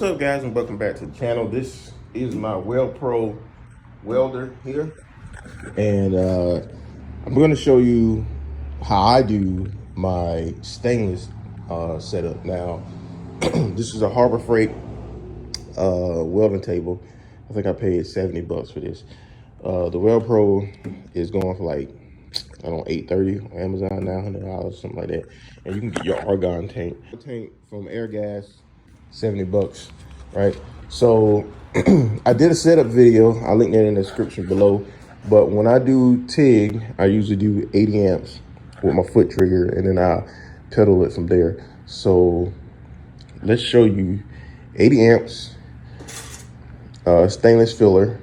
What's up, guys, and welcome back to the channel. This is my WeldPro welder here, and I'm going to show you how I do my stainless setup. Now, this is a Harbor Freight welding table. I think I paid 70 bucks for this. The WeldPro is going for like, I don't know, $8.30 on Amazon now, $100, something like that. And you can get your argon tank from Air Gas, 70 bucks, right? So I did a setup video. I'll link that in the description below. But when I do TIG, I usually do 80 amps with my foot trigger, and then I pedal it from there. So let's show you 80 amps, stainless filler,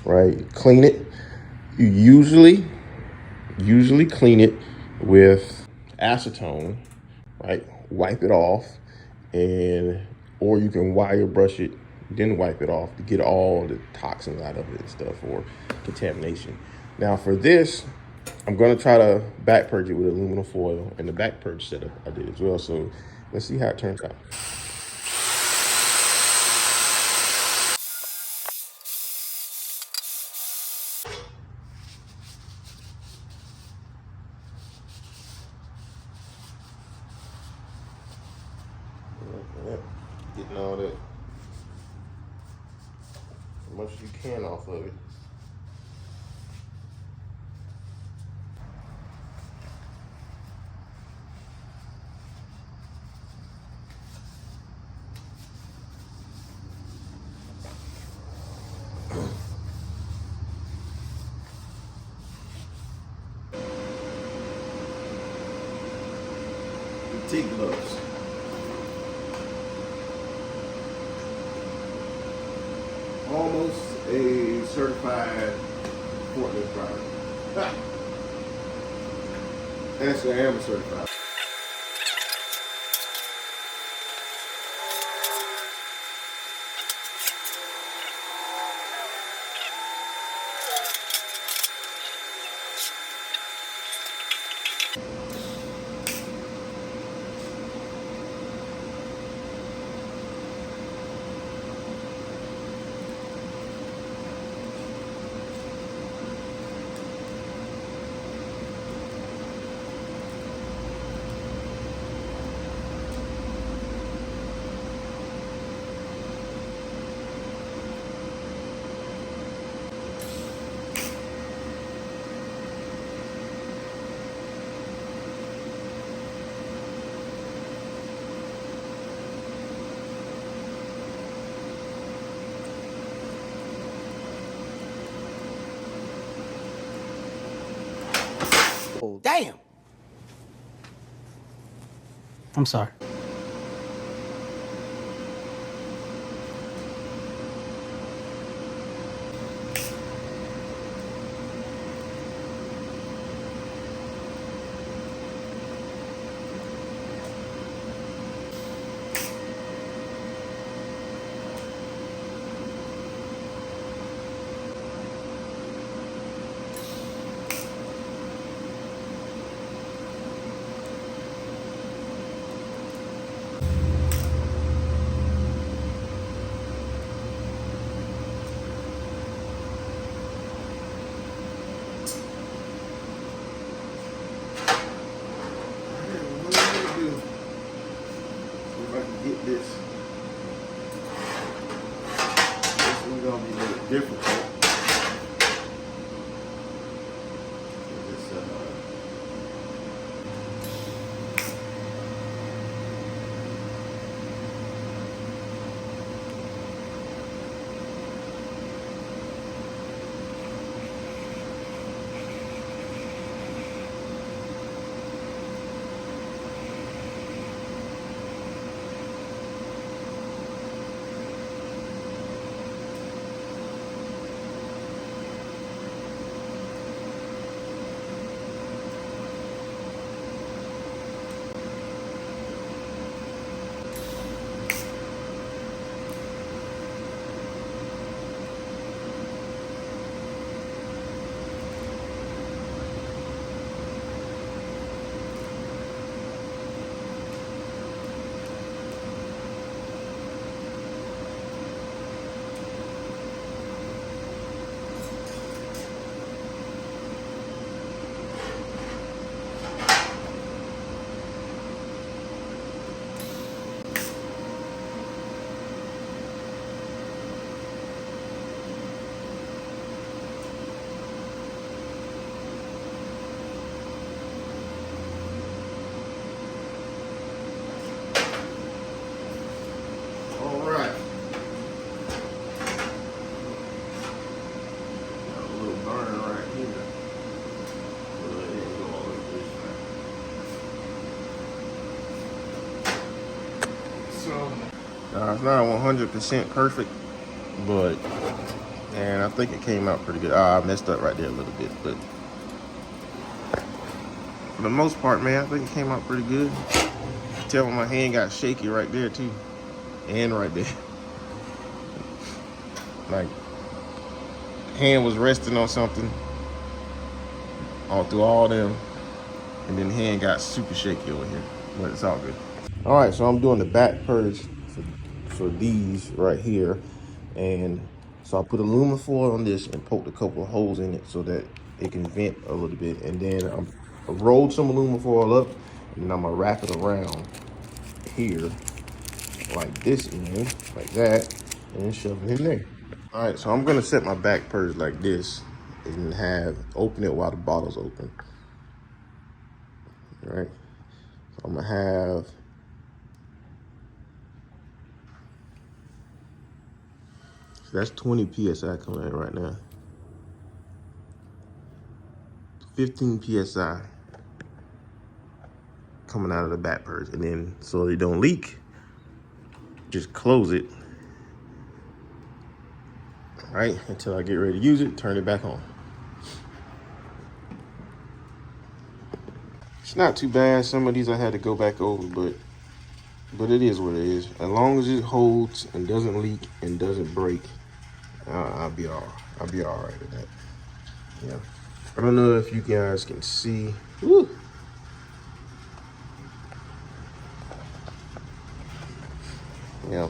right? Clean it. You usually clean it with acetone, right? Wipe it off, or you can wire brush it, then wipe it off to get all the toxins out of it and stuff, or contamination. Now for this, I'm gonna try to back purge it with aluminum foil, and the back purge setup I did as well. So let's see how it turns out. Getting all that, as much as you can off of it. TIG gloves. Almost a certified forklift driver. Actually, I am a certified. Oh, damn. I'm sorry. If I can get this one's gonna be a little difficult. This, It's not 100% perfect, but and I think it came out pretty good. I messed up right there a little bit, but for the most part, man, I think it came out pretty good. Tell me my hand got shaky right there too, and right there. Like, hand was resting on something all through all them, and then the hand got super shaky over here, but it's all good. All right, so I'm doing the back purge for these right here, and so I put aluminum foil on this and poked a couple of holes in it so that it can vent a little bit, and then I rolled some aluminum foil up, and then I'm gonna wrap it around here like this end, like that, and then shove it in there. All right, so I'm gonna set my back purge like this and open it while the bottle's open. All right, so I'm gonna have so that's 20 PSI coming in right now. 15 PSI coming out of the back purge, and then so they don't leak, just close it, all right, until I get ready to use it, turn it back on. It's not too bad. Some of these I had to go back over, but it is what it is. As long as it holds and doesn't leak and doesn't break, I'll be all right with that. Yeah. I don't know if you guys can see. Woo. Yeah.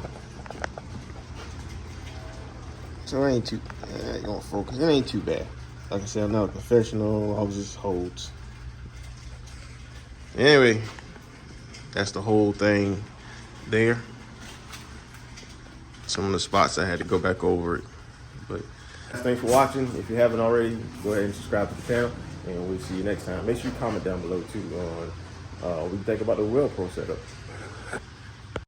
So it ain't too. I ain't gonna focus. It ain't too bad. Like I said, I'm not a professional. I was just holds. Anyway, that's the whole thing there. Some of the spots I had to go back over it, but thanks for watching. If you haven't already, go ahead and subscribe to the channel, and we'll see you next time. Make sure you comment down below too on what you think about the WeldPro setup.